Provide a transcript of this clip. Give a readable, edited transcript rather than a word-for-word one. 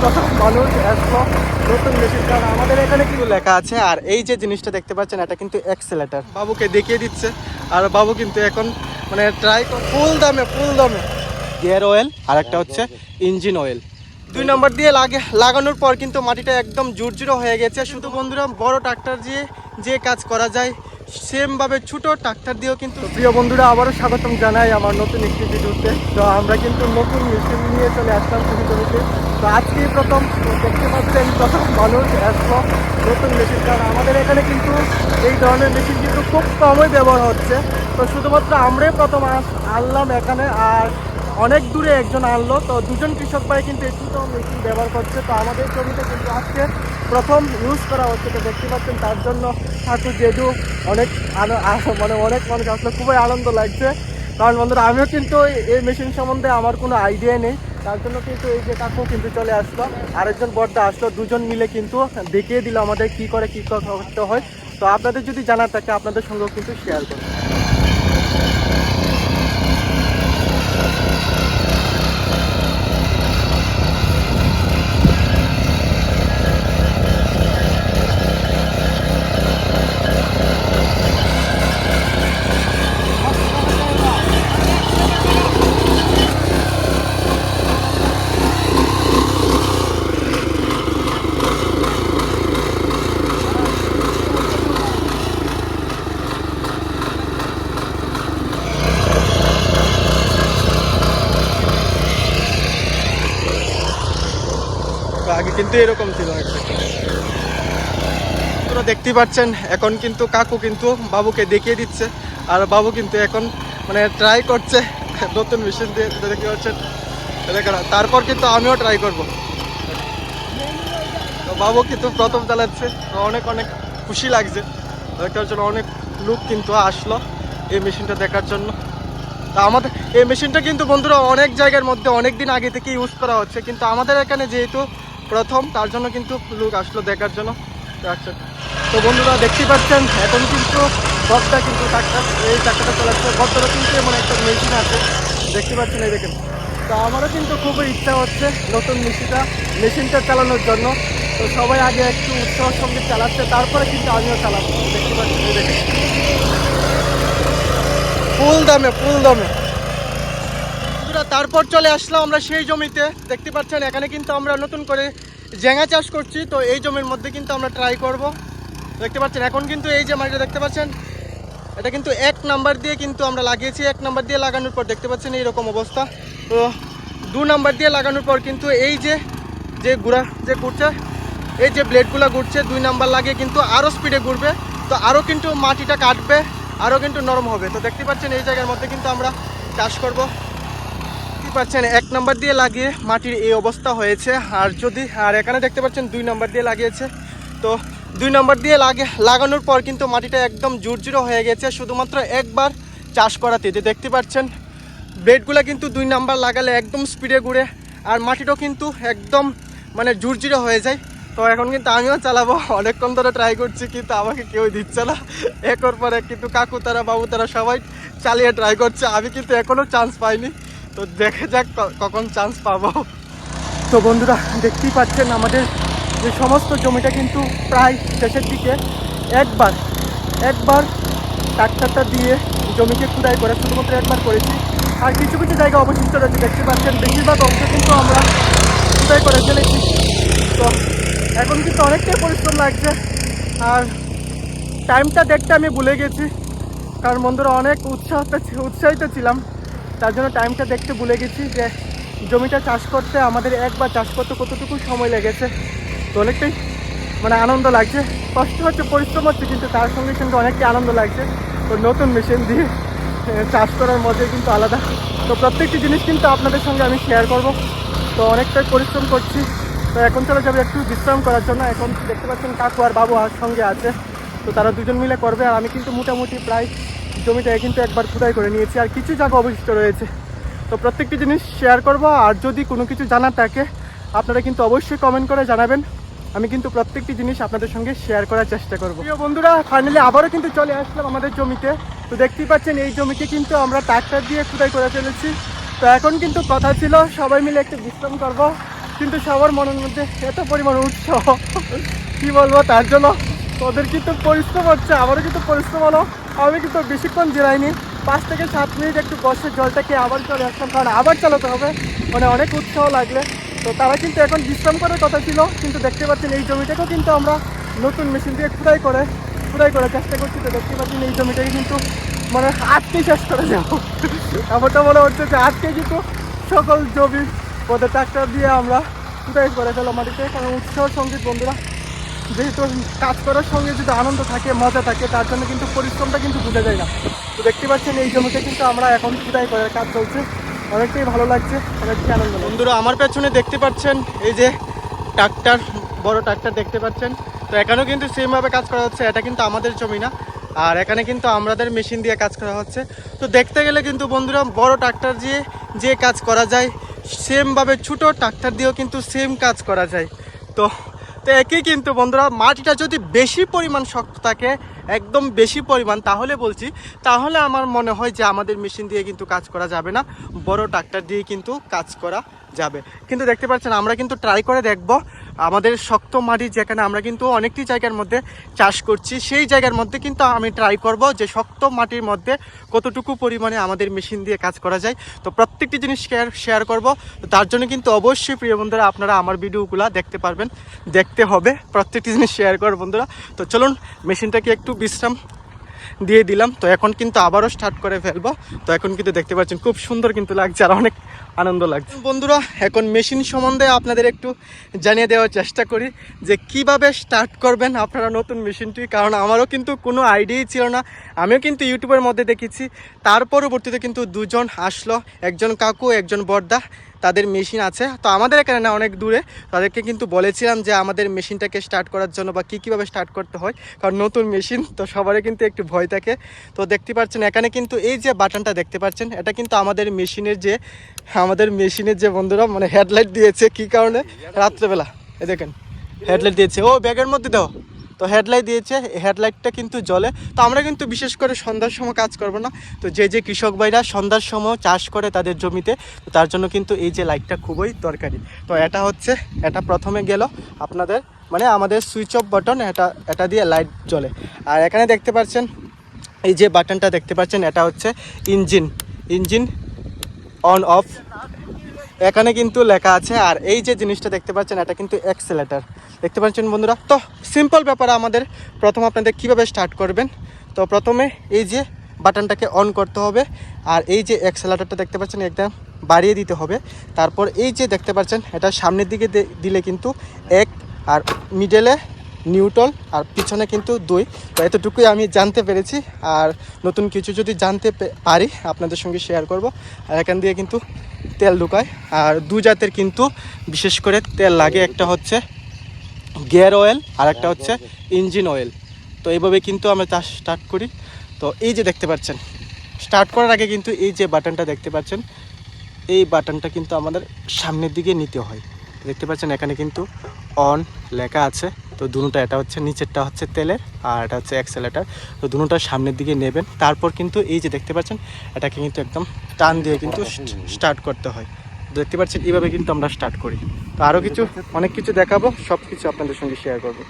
প্রথম মানুষ আসলো নতুন মেশিন, কারণ আমাদের এখানে কিন্তু লেখা আছে। আর এই যে জিনিসটা দেখতে পাচ্ছেন এটা কিন্তু অ্যাক্সেলেটর, বাবুকে দেখিয়ে দিচ্ছে। আর বাবু কিন্তু এখন মানে ট্রাই ফুল দামে গিয়ার অয়েল আর একটা হচ্ছে ইঞ্জিন অয়েল 2 নম্বর দিয়ে লাগানোর পর কিন্তু মাটিটা একদম জুরজুরো হয়ে গেছে। শুধু বন্ধুরা বড় ট্রাক্টর দিয়ে যে কাজ করা যায় সেম ভাবে ছোট ট্রাক্টর দিয়েও কিন্তু। প্রিয় বন্ধুরা, আবারও স্বাগতম জানাই আমার নতুন একটি ভিডিওতে। তো আমরা কিন্তু নতুন মেশিন নিয়ে চলে আসলাম জমিতে। তো আজকেই প্রথম দেখতে পাচ্ছেন প্রথম মানুষ আসলো নতুন মেশিন, কারণ আমাদের এখানে কিন্তু এই ধরনের মেশিন কিন্তু খুব কমই ব্যবহার হচ্ছে। তো শুধুমাত্র আমরাই প্রথম আনলাম এখানে, আর অনেক দূরে একজন আনলো। তো দুজন কৃষক ভাই কিন্তু একটু মেশিন ব্যবহার করছে। তো আমাদের জমিতে কিন্তু আজকে প্রথম ইউজ করা হচ্ছে। তো দেখতে পাচ্ছেন তার জন্য হাতু যেহেতু অনেক মানে অনেক মানুষ আসলে খুবই আনন্দ লাগছে। কারণ বন্ধুরা আমিও কিন্তু এই মেশিন সম্বন্ধে আমার কোনো আইডিয়া নেই, তার জন্য কিন্তু এই যে কাকু কিন্তু চলে আসলো, আরেকজন বর্দা আসলো, দুজন মিলে কিন্তু দেখিয়ে দিল আমাদের কী করতে হয়। তো আপনাদের যদি জানার থাকে আপনাদের সঙ্গেও কিন্তু শেয়ার করুন। আগে কিন্তু এরকম ছিল একটা। আপনারা দেখতেই পাচ্ছেন এখন কিন্তু কাকু কিন্তু বাবুকে দেখিয়ে দিচ্ছে। আর বাবু কিন্তু এখন মানে ট্রাই করছে নতুন মেশিন দিয়ে, দেখতে পাচ্ছেন। তারপর কিন্তু আমিও ট্রাই করব। তো বাবু কিন্তু প্রথম চালাচ্ছে, অনেক অনেক খুশি লাগছে দেখার জন্য। অনেক লোক কিন্তু আসলো এই মেশিনটা দেখার জন্য। তা আমাদের এই মেশিনটা কিন্তু বন্ধুরা অনেক জায়গার মধ্যে অনেক দিন আগে থেকে ইউজ করা হচ্ছে, কিন্তু আমাদের এখানে যেহেতু প্রথম তার জন্য কিন্তু লোক আসলো দেখার জন্য। আচ্ছা, তো বন্ধুরা দেখতে পাচ্ছেন এখন কিন্তু বক্সটা কিন্তু এই চাকাটা চালাচ্ছে। বক্সটা কিন্তু এমন একটা মেশিন আছে দেখতে পাচ্ছেন, এই দেখেন। তো আমারও কিন্তু খুবই ইচ্ছা হচ্ছে নতুন মেশিনটা চালানোর জন্য। তো সবাই আগে একটু উৎসাহের সঙ্গে চালাচ্ছে, তারপরে কিন্তু আমিও চালাবো। দেখতে পাচ্ছেন, এই দেখেন ফুল দামে। তারপর চলে আসলাম আমরা সেই জমিতে। দেখতে পাচ্ছেন এখানে কিন্তু আমরা নতুন করে ঝেঙা চাষ করছি। তো এই জমির মধ্যে কিন্তু আমরা ট্রাই করব। দেখতে পাচ্ছেন এখন কিন্তু এই যে মাটিটা দেখতে পাচ্ছেন এটা কিন্তু 1 নাম্বার দিয়ে কিন্তু আমরা লাগিয়েছি। 1 নাম্বার দিয়ে লাগানোর পর দেখতে পাচ্ছেন এইরকম অবস্থা। তো 2 নাম্বার দিয়ে লাগানোর পর কিন্তু এই যে ঘুরছে, এই যে ব্লেডগুলো ঘুরছে 2 নাম্বার লাগিয়ে কিন্তু আরও স্পিডে ঘুরবে। তো আরও কিন্তু মাটিটা কাটবে, আরও কিন্তু নরম হবে। তো দেখতে পাচ্ছেন এই জায়গার মধ্যে কিন্তু আমরা চাষ করব। পাচ্ছেন 1 নাম্বার দিয়ে লাগিয়ে মাটির এই অবস্থা হয়েছে। আর এখানে দেখতে পাচ্ছেন 2 নাম্বার দিয়ে লাগিয়েছে। তো 2 নাম্বার দিয়ে লাগানোর পর কিন্তু মাটিটা একদম জুরজুরো হয়ে গেছে শুধুমাত্র একবার চাষ করাতে। যে দেখতে পাচ্ছেন ব্লেডগুলো কিন্তু 2 নাম্বার লাগালে একদম স্পিডে ঘুরে, আর মাটিটাও কিন্তু একদম মানে জুরজুরো হয়ে যায়। তো এখন কিন্তু আমিও চালাবো, অনেকক্ষণ ধরে ট্রাই করছি কিন্তু আমাকে কেউ দিচ্ছে না। একর পর এক কিন্তু কাকু তারা বাবু তারা সবাই চালিয়ে ট্রাই করছে, আমি কিন্তু এখনও চান্স পাইনি। তো দেখা যাক কখন চান্স পাবো। তো বন্ধুরা দেখতেই পাচ্ছেন আমাদের যে সমস্ত জমিটা কিন্তু প্রায় শেষের দিকে। একবার ট্রাক্টরটা দিয়ে জমিকে খুদাই করে শুধুমাত্র একবার করেছি, আর কিছু কিছু জায়গা অবশিষ্ট রয়েছে। দেখতে পাচ্ছেন বেশিরভাগ অংশ কিন্তু আমরা খুদাই করে ফেলেছি। তো এখন কিন্তু অনেকটাই পরিশ্রম লাগছে, আর টাইমটা দেখতে আমি ভুলে গেছি। কারণ বন্ধুরা অনেক উৎসাহিত ছিলাম, তার জন্য টাইমটা দেখতে ভুলে গেছি যে জমিটা চাষ করতে আমাদের একবার চাষ করতে কতটুকু সময় লেগেছে। তো অনেকটাই মানে আনন্দ লাগছে, কষ্ট হচ্ছে, পরিশ্রম হচ্ছে, কিন্তু তার সঙ্গে সঙ্গে অনেকটাই আনন্দ লাগছে। তো নতুন মেশিন দিয়ে চাষ করার মজাই কিন্তু আলাদা। তো প্রত্যেকটি জিনিস কিন্তু আপনাদের সঙ্গে আমি শেয়ার করব। তো অনেকটাই পরিশ্রম করছি। তো এখন চলে যাবে একটু বিশ্রাম করার জন্য। এখন দেখতে পাচ্ছেন কাকু আর বাবু আর সঙ্গে আছে, তো তারা দুজন মিলে করবে। আর আমি কিন্তু মোটামুটি প্রায় জমিটা কিন্তু একবার খুদাই করে নিয়েছি, আর কিছু জায়গা অবশিষ্ট রয়েছে। তো প্রত্যেকটি জিনিস শেয়ার করব, আর যদি কোনো কিছু জানার থাকে আপনারা কিন্তু অবশ্যই কমেন্ট করে জানাবেন। আমি কিন্তু প্রত্যেকটি জিনিস আপনাদের সঙ্গে শেয়ার করার চেষ্টা করব। প্রিয় বন্ধুরা ফাইনালি আবারও কিন্তু চলে আসলাম আমাদের জমিতে। তো দেখতেই পাচ্ছেন এই জমিকে কিন্তু আমরা ট্রাক্টর দিয়ে খুদাই করে ফেলেছি। তো এখন কিন্তু কথা ছিল সবাই মিলে একটু বিশ্রাম করব, কিন্তু সবার মনের মধ্যে এত পরিমাণ উৎসাহ কী বলবো, তার জন্য ওদের কিন্তু পরিশ্রম হচ্ছে, আমারও কিন্তু পরিশ্রম হলো। আমি কিন্তু বেশিক্ষণ জিরাইনি, 5 থেকে 7 মিনিট একটু বসে জলটা খেয়ে আবার চলে আসলাম, কারণ আবার চালাতে হবে, মানে অনেক উৎসাহ লাগলে। তো তারা কিন্তু এখন বিশ্রাম করার কথা ছিল, কিন্তু দেখতে পাচ্ছেন এই জমিটাকেও কিন্তু আমরা নতুন মেশিন দিয়ে খুঁড়াই করে চেষ্টা করছি। তো দেখতে পাচ্ছেন এই জমিটাকে কিন্তু মানে আজকেই শেষ করে যাবো, এমনটা মনে হচ্ছে যে আজকে কিন্তু সকল জমি ওদের ট্রাক্টর দিয়ে আমরা খুঁড়াই করে ফেলো মাটিতে। কারণ উৎসাহ সঙ্গীত বন্ধুরা, যেহেতু কাজ করার সঙ্গে যদি আনন্দ থাকে, মজা থাকে, তার জন্য কিন্তু পরিশ্রমটা কিন্তু বোঝা যায় না। তো দেখতে পাচ্ছেন এই জমিতে কিন্তু আমরা এখন খুঁড়াই করার কাজ চলছে, অনেকটাই ভালো লাগছে, অনেকটাই আনন্দ। বন্ধুরা আমার পেছনে দেখতে পাচ্ছেন এই যে ট্রাক্টর, বড় ট্রাক্টর দেখতে পাচ্ছেন। তো এখানেও কিন্তু সেমভাবে কাজ করা হচ্ছে, এটা কিন্তু আমাদের জমি না, আর এখানে কিন্তু আমাদের মেশিন দিয়ে কাজ করা হচ্ছে। তো দেখতে গেলে কিন্তু বন্ধুরা বড় ট্রাক্টর দিয়ে যে কাজ করা যায়, সেমভাবে ছোটো ট্রাক্টর দিয়েও কিন্তু সেম কাজ করা যায়। তো একই কিন্তু বন্ধুরা, মাটিটা যদি বেশি পরিমাণ শক্ত থাকে, একদম বেশি পরিমাণ, তাহলে আমার মনে হয় যে আমাদের মেশিন দিয়ে কিন্তু কাজ করা যাবে না, বড় ট্রাক্টর দিয়ে কিন্তু কাজ করা যাবে। কিন্তু দেখতে পাচ্ছেন আমরা কিন্তু ট্রাই করে দেখব আমাদের শক্ত মাটি যেখানে আমরা কিন্তু অনেকটি জায়গার মধ্যে চাষ করছি, সেই জায়গার মধ্যে কিন্তু আমি ট্রাই করব যে শক্ত মাটির মধ্যে কতটুকু পরিমাণে আমাদের মেশিন দিয়ে কাজ করা যায়। তো প্রত্যেকটি জিনিস শেয়ার করব। তো তার জন্য কিন্তু অবশ্যই প্রিয় বন্ধুরা আপনারা আমার ভিডিওগুলো দেখতে হবে, প্রত্যেকটি জিনিস শেয়ার করব বন্ধুরা। তো চলুন মেশিনটাকে একটু বিশ্রাম দিয়ে দিলাম, তো এখন কিন্তু আবারও স্টার্ট করে ফেলবো। তো এখন কিন্তু দেখতে পাচ্ছেন খুব সুন্দর কিন্তু লাগছে, আর অনেক আনন্দ লাগছে বন্ধুরা। এখন মেশিন সম্বন্ধে আপনাদের একটু জানিয়ে দেওয়ার চেষ্টা করি যে কিভাবে স্টার্ট করবেন আপনারা নতুন মেশিনটি, কারণ আমারও কিন্তু কোনো আইডিয়াই ছিল না। আমিও কিন্তু ইউটিউবের মধ্যে দেখেছি, তার পরবর্তীতে কিন্তু দুজন আসলো, একজন কাকু একজন বড়দা, তাদের মেশিন আছে। তো আমাদের এখানে না, অনেক দূরে, তাদেরকে কিন্তু বলেছিলাম যে আমাদের মেশিনটাকে স্টার্ট করার জন্য বা কীভাবে স্টার্ট করতে হয়, কারণ নতুন মেশিন তো সবারই কিন্তু একটু ভয় থাকে। তো দেখতে পাচ্ছেন এখানে কিন্তু এই যে বাটনটা দেখতে পাচ্ছেন, এটা কিন্তু আমাদের মেশিনের যে বন্ধুরা মানে হেডলাইট দিয়েছে, কি কারণে রাত্রেবেলা এ দেখেন হেডলাইট দিয়েছে, ও ব্যাগের মধ্যে দাও। তো হেডলাইট দিয়েছে, হেডলাইটটা কিন্তু জ্বলে। তো আমরা কিন্তু বিশেষ করে সন্ধ্যার সময় কাজ করব না। তো যে কৃষক ভাইরা সন্ধ্যার সময় চাষ করে তাদের জমিতে, তো তার জন্য কিন্তু এই যে লাইটটা খুবই দরকারি। তো এটা প্রথমে গেল আপনাদের মানে আমাদের সুইচ অফ বাটন, এটা দিয়ে লাইট জ্বলে। আর এখানে দেখতে পাচ্ছেন এই যে বাটনটা দেখতে পাচ্ছেন, এটা হচ্ছে ইঞ্জিন অন অফ, এখানে কিন্তু লেখা আছে। আর এই যে জিনিসটা দেখতে পাচ্ছেন, এটা কিন্তু অ্যাক্সেলেটর দেখতে পাচ্ছেন বন্ধুরা। তো সিম্পল ব্যাপার, আমাদের প্রথম আপনাদের কিভাবে স্টার্ট করবেন। তো প্রথমে এই যে বাটনটাকে অন করতে হবে, আর এই যে অ্যাক্সেলেটরটা দেখতে পাচ্ছেন একদম বাড়িয়ে দিতে হবে। তারপর এই যে দেখতে পাচ্ছেন, এটা সামনের দিকে দিলে কিন্তু 1, আর মিডলে নিউট্রাল, আর পিছনে কিন্তু 2। তো এতটুকুই আমি জানতে পেরেছি, আর নতুন কিছু যদি জানতে পারি আপনাদের সঙ্গে শেয়ার করব। আর এখান দিয়ে কিন্তু তেল ঢুকায়, আর 2 জাতের কিন্তু বিশেষ করে তেল লাগে, একটা হচ্ছে গিয়ার অয়েল আর একটা হচ্ছে ইঞ্জিন অয়েল। তো এইভাবে কিন্তু আমরা চাষ স্টার্ট করি। তো এই যে দেখতে পাচ্ছেন, স্টার্ট করার আগে কিন্তু এই যে বাটনটা দেখতে পাচ্ছেন, এই বাটনটা কিন্তু আমাদের সামনের দিকে নিতে হয়। দেখতে পাচ্ছেন এখানে কিন্তু অন লেখা আছে। তো দুটোটা, এটা হচ্ছে নিচেরটা হচ্ছে তেলের, আর এটা হচ্ছে অ্যাক্সেলেটর। তো দুটোটা সামনের দিকে নেবেন। তারপর কিন্তু এই যে দেখতে পাচ্ছেন, এটাকে কিন্তু একদম টান দিয়ে কিন্তু স্টার্ট করতে হয়। দেখতে পাচ্ছেন এইভাবে কিন্তু আমরা স্টার্ট করি। তো আরও অনেক কিছু দেখাবো, সব কিছু আপনাদের সঙ্গে শেয়ার করবো।